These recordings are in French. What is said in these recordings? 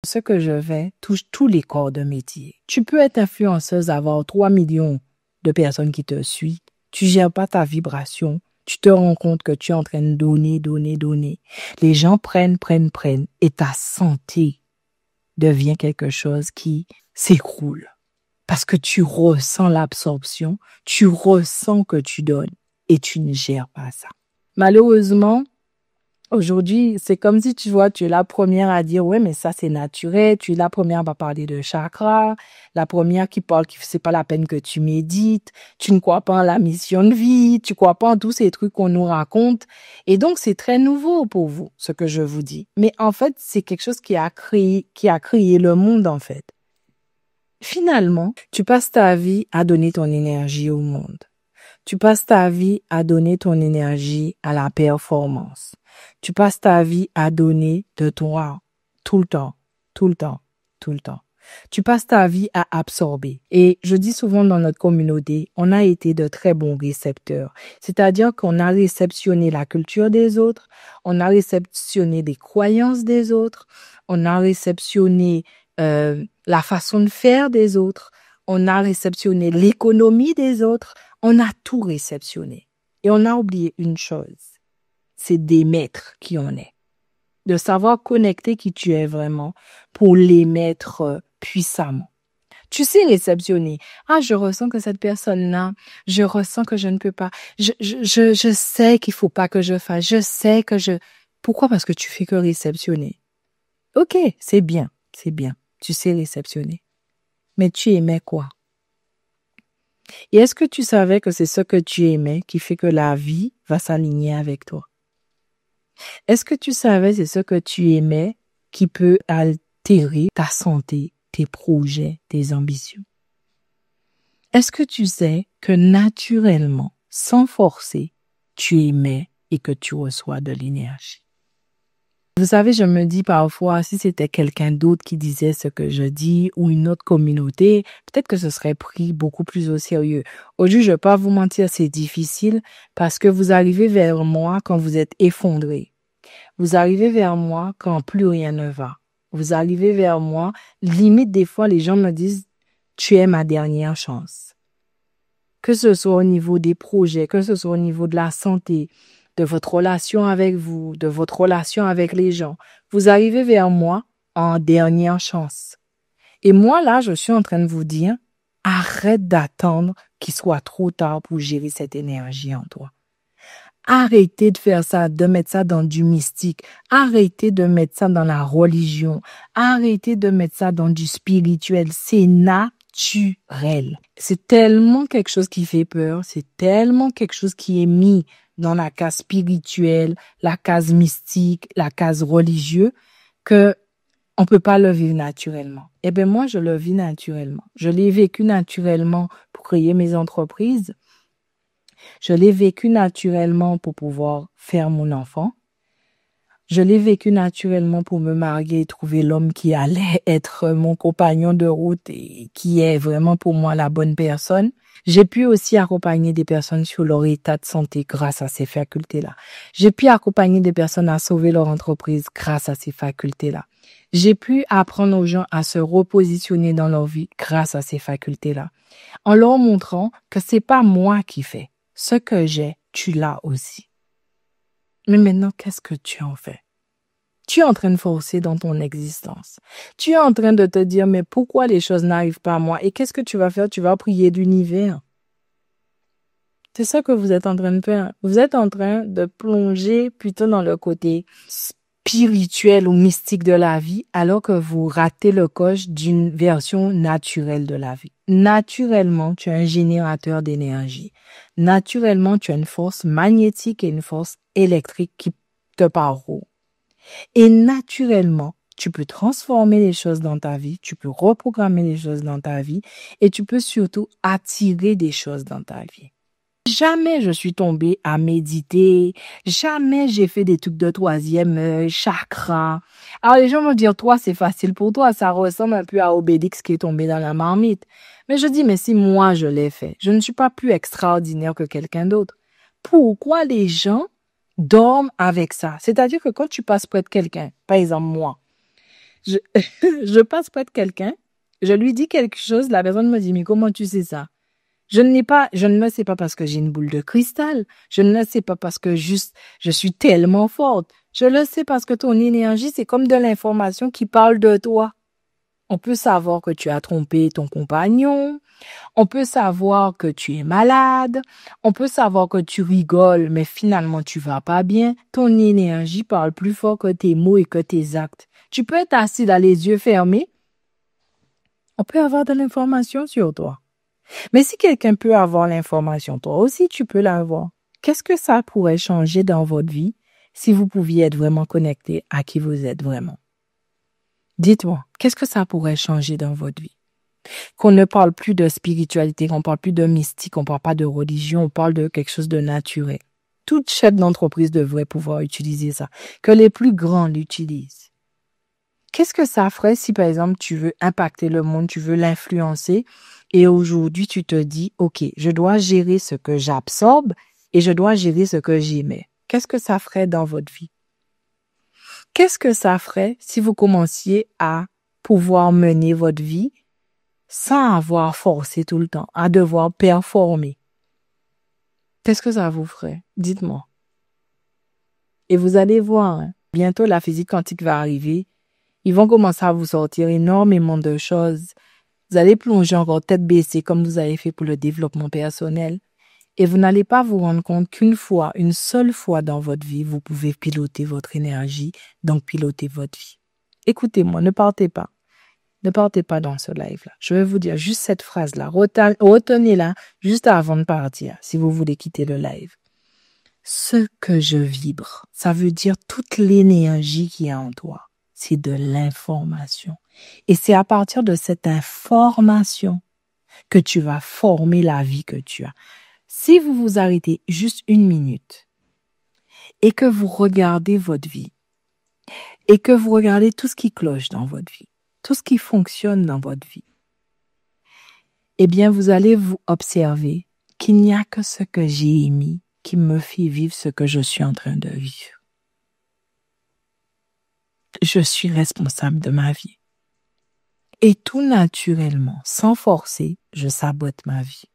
ce que je fais touche tous les corps de métier. Tu peux être influenceuse, avoir 3 millions de personnes qui te suivent. Tu gères pas ta vibration. Tu te rends compte que tu es en train de donner. Les gens prennent et ta santé devient quelque chose qui s'écroule. Parce que tu ressens l'absorption, tu ressens que tu donnes et tu ne gères pas ça. Malheureusement, aujourd'hui, c'est comme si tu vois, tu es la première à dire, ouais, mais ça c'est naturel. Tu es la première à parler de chakra, la première qui parle que c'est pas la peine que tu médites. Tu ne crois pas en la mission de vie, tu crois pas en tous ces trucs qu'on nous raconte. Et donc, c'est très nouveau pour vous, ce que je vous dis. Mais en fait, c'est quelque chose qui a créé le monde, en fait. Finalement, tu passes ta vie à donner ton énergie au monde. Tu passes ta vie à donner ton énergie à la performance. Tu passes ta vie à donner de toi tout le temps. Tu passes ta vie à absorber. Et je dis souvent dans notre communauté, on a été de très bons récepteurs. C'est-à-dire qu'on a réceptionné la culture des autres, on a réceptionné les croyances des autres, on a réceptionné la façon de faire des autres, on a réceptionné l'économie des autres, on a tout réceptionné. Et on a oublié une chose, c'est d'émettre qui on est. De savoir connecter qui tu es vraiment pour l'émettre puissamment. Tu sais réceptionner. Ah, je ressens que cette personne-là, je ressens que je ne peux pas. Je sais qu'il faut pas que je fasse. Je sais que je... Pourquoi? Parce que tu fais que réceptionner. Ok, c'est bien. Tu sais réceptionner. Mais tu aimais quoi? Et est-ce que tu savais que c'est ce que tu aimais qui fait que la vie va s'aligner avec toi? Est-ce que tu savais c'est ce que tu aimais qui peut altérer ta santé, tes projets, tes ambitions? Est-ce que tu sais que naturellement, sans forcer, tu aimais et que tu reçois de l'énergie? Vous savez, je me dis parfois, si c'était quelqu'un d'autre qui disait ce que je dis ou une autre communauté, peut-être que ce serait pris beaucoup plus au sérieux. Aujourd'hui, je ne vais pas vous mentir, c'est difficile parce que vous arrivez vers moi quand vous êtes effondré. Vous arrivez vers moi quand plus rien ne va. Vous arrivez vers moi, limite des fois, les gens me disent, tu es ma dernière chance. Que ce soit au niveau des projets, que ce soit au niveau de la santé, de votre relation avec vous, de votre relation avec les gens. Vous arrivez vers moi en dernière chance. Et moi, là, je suis en train de vous dire, arrête d'attendre qu'il soit trop tard pour gérer cette énergie en toi. Arrêtez de faire ça, de mettre ça dans du mystique. Arrêtez de mettre ça dans la religion. Arrêtez de mettre ça dans du spirituel. C'est naturel. C'est tellement quelque chose qui fait peur. C'est tellement quelque chose qui est mis dans la case spirituelle, la case mystique, la case religieuse, que on peut pas le vivre naturellement. Eh bien, moi, je le vis naturellement. Je l'ai vécu naturellement pour créer mes entreprises. Je l'ai vécu naturellement pour pouvoir faire mon enfant. Je l'ai vécu naturellement pour me marier et trouver l'homme qui allait être mon compagnon de route et qui est vraiment pour moi la bonne personne. J'ai pu aussi accompagner des personnes sur leur état de santé grâce à ces facultés-là. J'ai pu accompagner des personnes à sauver leur entreprise grâce à ces facultés-là. J'ai pu apprendre aux gens à se repositionner dans leur vie grâce à ces facultés-là. En leur montrant que c'est pas moi qui fais. Ce que j'ai, tu l'as aussi. Mais maintenant, qu'est-ce que tu en fais? Tu es en train de forcer dans ton existence. Tu es en train de te dire, mais pourquoi les choses n'arrivent pas à moi? Et qu'est-ce que tu vas faire? Tu vas prier l'univers. C'est ça que vous êtes en train de faire. Vous êtes en train de plonger plutôt dans le côté spirituel ou mystique de la vie, alors que vous ratez le coche d'une version naturelle de la vie. Naturellement, tu es un générateur d'énergie. Naturellement, tu as une force magnétique et une force électrique qui te parcourt. Et naturellement, tu peux transformer les choses dans ta vie, tu peux reprogrammer les choses dans ta vie et tu peux surtout attirer des choses dans ta vie. Jamais je suis tombée à méditer, jamais j'ai fait des trucs de troisième œil, chakra. Alors les gens vont dire, toi c'est facile pour toi, ça ressemble un peu à Obélix qui est tombé dans la marmite. Mais je dis, mais si moi je l'ai fait, je ne suis pas plus extraordinaire que quelqu'un d'autre. Pourquoi les gens dorment avec ça? C'est-à-dire que quand tu passes près de quelqu'un, par exemple moi, Je, je passe près de quelqu'un, je lui dis quelque chose, la personne me dit, mais comment tu sais ça? Je ne le sais pas parce que j'ai une boule de cristal. Je ne le sais pas parce que juste, je suis tellement forte. Je le sais parce que ton énergie, c'est comme de l'information qui parle de toi. On peut savoir que tu as trompé ton compagnon. On peut savoir que tu es malade. On peut savoir que tu rigoles, mais finalement tu vas pas bien. Ton énergie parle plus fort que tes mots et que tes actes. Tu peux être assis là les yeux fermés. On peut avoir de l'information sur toi. Mais si quelqu'un peut avoir l'information, toi aussi tu peux l'avoir. Qu'est-ce que ça pourrait changer dans votre vie si vous pouviez être vraiment connecté à qui vous êtes vraiment? Dites-moi, qu'est-ce que ça pourrait changer dans votre vie? Qu'on ne parle plus de spiritualité, qu'on parle plus de mystique, on parle pas de religion, on parle de quelque chose de naturel. Toute chef d'entreprise devrait pouvoir utiliser ça. Que les plus grands l'utilisent. Qu'est-ce que ça ferait si, par exemple, tu veux impacter le monde, tu veux l'influencer et aujourd'hui, tu te dis, OK, je dois gérer ce que j'absorbe et je dois gérer ce que j'émets. Qu'est-ce que ça ferait dans votre vie? Qu'est-ce que ça ferait si vous commenciez à pouvoir mener votre vie sans avoir forcé tout le temps, à devoir performer? Qu'est-ce que ça vous ferait? Dites-moi. Et vous allez voir, hein, bientôt la physique quantique va arriver. Ils vont commencer à vous sortir énormément de choses. Vous allez plonger encore tête baissée comme vous avez fait pour le développement personnel. Et vous n'allez pas vous rendre compte qu'une fois, une seule fois dans votre vie, vous pouvez piloter votre énergie, donc piloter votre vie. Écoutez-moi, ne partez pas. Ne partez pas dans ce live-là. Je vais vous dire juste cette phrase-là. Retenez-la juste avant de partir, si vous voulez quitter le live. Ce que je vibre, ça veut dire toute l'énergie qui est en toi. C'est de l'information. Et c'est à partir de cette information que tu vas former la vie que tu as. Si vous vous arrêtez juste une minute et que vous regardez votre vie et que vous regardez tout ce qui cloche dans votre vie, tout ce qui fonctionne dans votre vie, eh bien, vous allez vous observer qu'il n'y a que ce que j'ai émis qui me fait vivre ce que je suis en train de vivre. Je suis responsable de ma vie. Et tout naturellement, sans forcer, je sabote ma vie.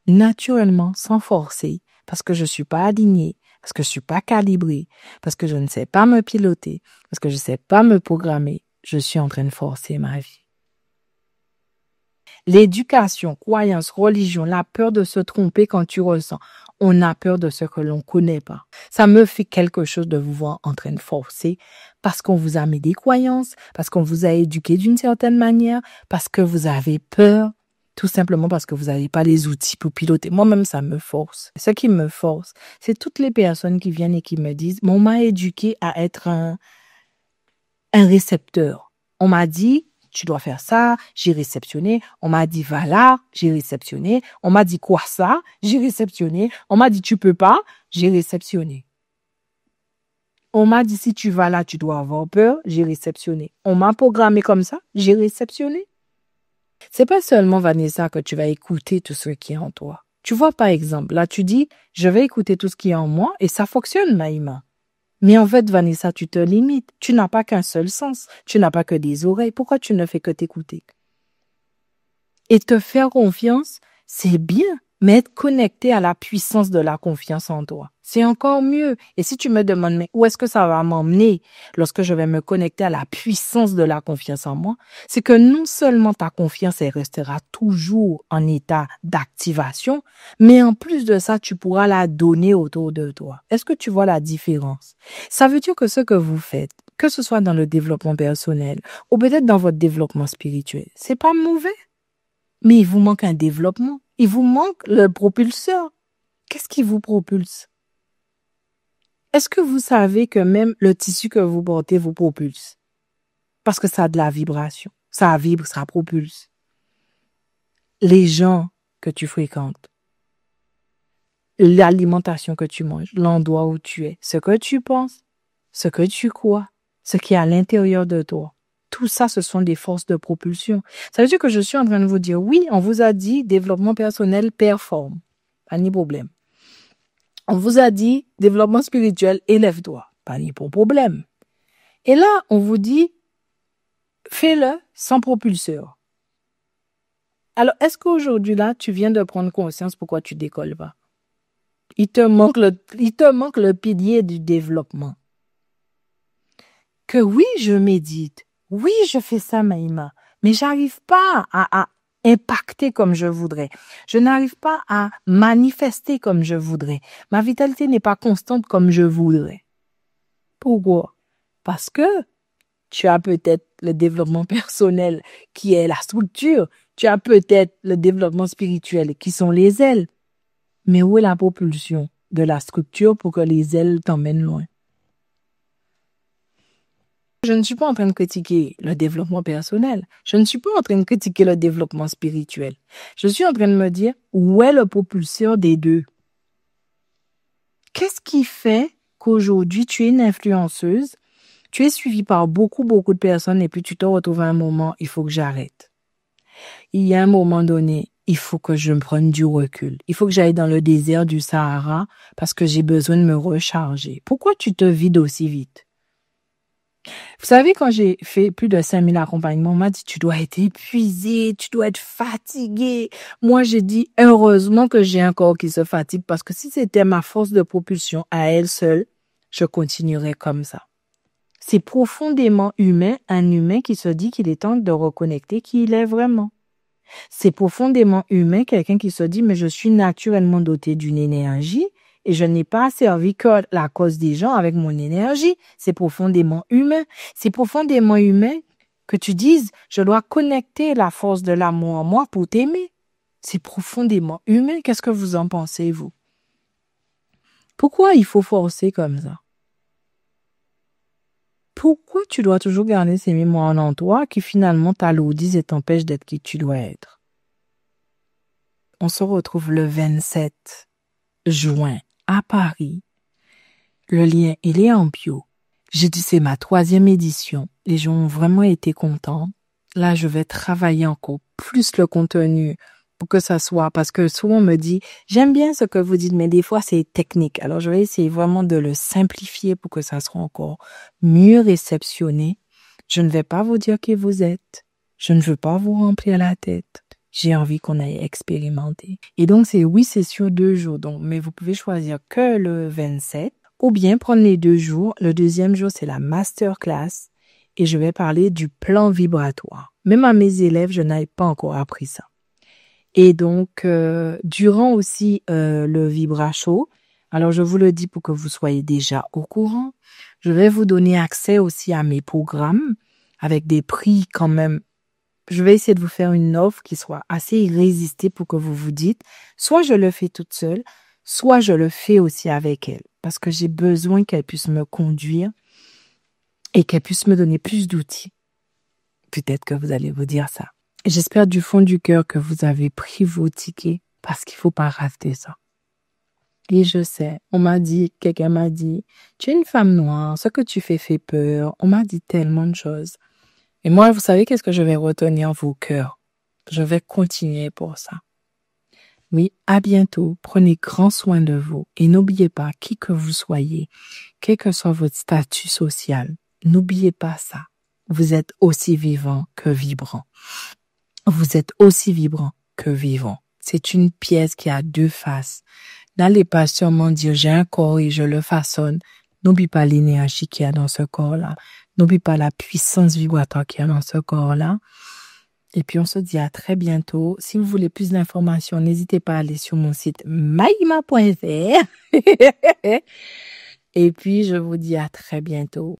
Naturellement, sans forcer, parce que je suis pas alignée, parce que je suis pas calibrée, parce que je ne sais pas me piloter, parce que je ne sais pas me programmer, je suis en train de forcer ma vie. L'éducation, croyance, religion, la peur de se tromper quand tu ressens. On a peur de ce que l'on connaît pas. Ça me fait quelque chose de vous voir en train de forcer parce qu'on vous a mis des croyances, parce qu'on vous a éduqué d'une certaine manière, parce que vous avez peur, tout simplement parce que vous n'avez pas les outils pour piloter. Moi-même, ça me force. Ce qui me force, c'est toutes les personnes qui viennent et qui me disent, on m'a éduqué à être un récepteur. On m'a dit, tu dois faire ça, j'ai réceptionné. On m'a dit, va là, j'ai réceptionné. On m'a dit, quoi ça, j'ai réceptionné. On m'a dit, tu peux pas, j'ai réceptionné. On m'a dit, si tu vas là, tu dois avoir peur, j'ai réceptionné. On m'a programmé comme ça, j'ai réceptionné. C'est pas seulement, Vanessa, que tu vas écouter tout ce qui est en toi. Tu vois, par exemple, là, tu dis, je vais écouter tout ce qui est en moi et ça fonctionne, Maïma. Mais en fait, Vanessa, tu te limites. Tu n'as pas qu'un seul sens. Tu n'as pas que des oreilles. Pourquoi tu ne fais que t'écouter? Et te faire confiance, c'est bien. Mais être connecté à la puissance de la confiance en toi, c'est encore mieux. Et si tu me demandes, mais où est-ce que ça va m'emmener lorsque je vais me connecter à la puissance de la confiance en moi, c'est que non seulement ta confiance, elle restera toujours en état d'activation, mais en plus de ça, tu pourras la donner autour de toi. Est-ce que tu vois la différence? Ça veut dire que ce que vous faites, que ce soit dans le développement personnel ou peut-être dans votre développement spirituel, c'est pas mauvais. Mais il vous manque un développement. Il vous manque le propulseur. Qu'est-ce qui vous propulse? Est-ce que vous savez que même le tissu que vous portez vous propulse? Parce que ça a de la vibration. Ça vibre, ça propulse. Les gens que tu fréquentes, l'alimentation que tu manges, l'endroit où tu es, ce que tu penses, ce que tu crois, ce qui est à l'intérieur de toi. Tout ça, ce sont des forces de propulsion. Ça veut dire que je suis en train de vous dire, oui, on vous a dit développement personnel performe. Pas ni problème. On vous a dit développement spirituel élève-toi. Pas ni pour problème. Et là, on vous dit Fais-le sans propulseur. Alors, est-ce qu'aujourd'hui, là, tu viens de prendre conscience pourquoi tu décolles pas? Il te manque le pilier du développement. Que oui, je médite. Oui, je fais ça, Maïma. Mais j'arrive pas à impacter comme je voudrais. Je n'arrive pas à manifester comme je voudrais. Ma vitalité n'est pas constante comme je voudrais. Pourquoi? Parce que tu as peut-être le développement personnel qui est la structure. Tu as peut-être le développement spirituel qui sont les ailes. Mais où est la propulsion de la structure pour que les ailes t'emmènent loin? Je ne suis pas en train de critiquer le développement personnel. Je ne suis pas en train de critiquer le développement spirituel. Je suis en train de me dire où est le propulseur des deux? Qu'est-ce qui fait qu'aujourd'hui tu es une influenceuse, tu es suivie par beaucoup de personnes et puis tu te retrouves à un moment, il faut que j'arrête. Il y a un moment donné, il faut que je me prenne du recul. Il faut que j'aille dans le désert du Sahara parce que j'ai besoin de me recharger. Pourquoi tu te vides aussi vite? Vous savez, quand j'ai fait plus de 5000 accompagnements, on m'a dit, tu dois être épuisé, tu dois être fatigué. Moi, j'ai dit, heureusement que j'ai un corps qui se fatigue parce que si c'était ma force de propulsion à elle seule, je continuerais comme ça. C'est profondément humain, un humain qui se dit qu'il est temps de reconnecter qui il est vraiment. C'est profondément humain, quelqu'un qui se dit, mais je suis naturellement doté d'une énergie et je n'ai pas servi que la cause des gens avec mon énergie. C'est profondément humain. C'est profondément humain que tu dises, je dois connecter la force de l'amour en moi pour t'aimer. C'est profondément humain. Qu'est-ce que vous en pensez, vous? Pourquoi il faut forcer comme ça? Pourquoi tu dois toujours garder ces mémoires en toi qui finalement t'alourdissent et t'empêchent d'être qui tu dois être? On se retrouve le 27 juin à Paris. Le lien, il est en bio. J'ai dit, c'est ma 3e édition. Les gens ont vraiment été contents. Là, je vais travailler encore plus le contenu pour que ça soit, parce que souvent on me dit, j'aime bien ce que vous dites, mais des fois c'est technique. Alors, je vais essayer vraiment de le simplifier pour que ça soit encore mieux réceptionné. Je ne vais pas vous dire qui vous êtes. Je ne veux pas vous remplir la tête. J'ai envie qu'on aille expérimenter. Et donc, c'est sur 2 jours. Donc, mais vous pouvez choisir que le 27 ou bien prendre les 2 jours. Le 2e jour, c'est la masterclass et je vais parler du plan vibratoire. Même à mes élèves, je n'avais pas encore appris ça. Et donc, durant aussi le Vibra Show, alors je vous le dis pour que vous soyez déjà au courant, je vais vous donner accès aussi à mes programmes avec des prix quand même. Je vais essayer de vous faire une offre qui soit assez irrésistible pour que vous vous dites, soit je le fais toute seule, soit je le fais aussi avec elle. Parce que j'ai besoin qu'elle puisse me conduire et qu'elle puisse me donner plus d'outils. Peut-être que vous allez vous dire ça. J'espère du fond du cœur que vous avez pris vos tickets parce qu'il faut pas rater ça. Et je sais, quelqu'un m'a dit, tu es une femme noire, ce que tu fais fait peur. On m'a dit tellement de choses. Et moi, vous savez qu'est-ce que je vais retenir vos cœurs? Je vais continuer pour ça. Oui, à bientôt. Prenez grand soin de vous. Et n'oubliez pas, qui que vous soyez, quel que soit votre statut social, n'oubliez pas ça. Vous êtes aussi vivant que vibrant. Vous êtes aussi vibrant que vivant. C'est une pièce qui a 2 faces. N'allez pas seulement dire j'ai un corps et je le façonne. N'oublie pas l'énergie qu'il y a dans ce corps-là. N'oublie pas la puissance vibratoire qu'il y a dans ce corps-là. Et puis on se dit à très bientôt. Si vous voulez plus d'informations, n'hésitez pas à aller sur mon site maïma.fr. Et puis je vous dis à très bientôt.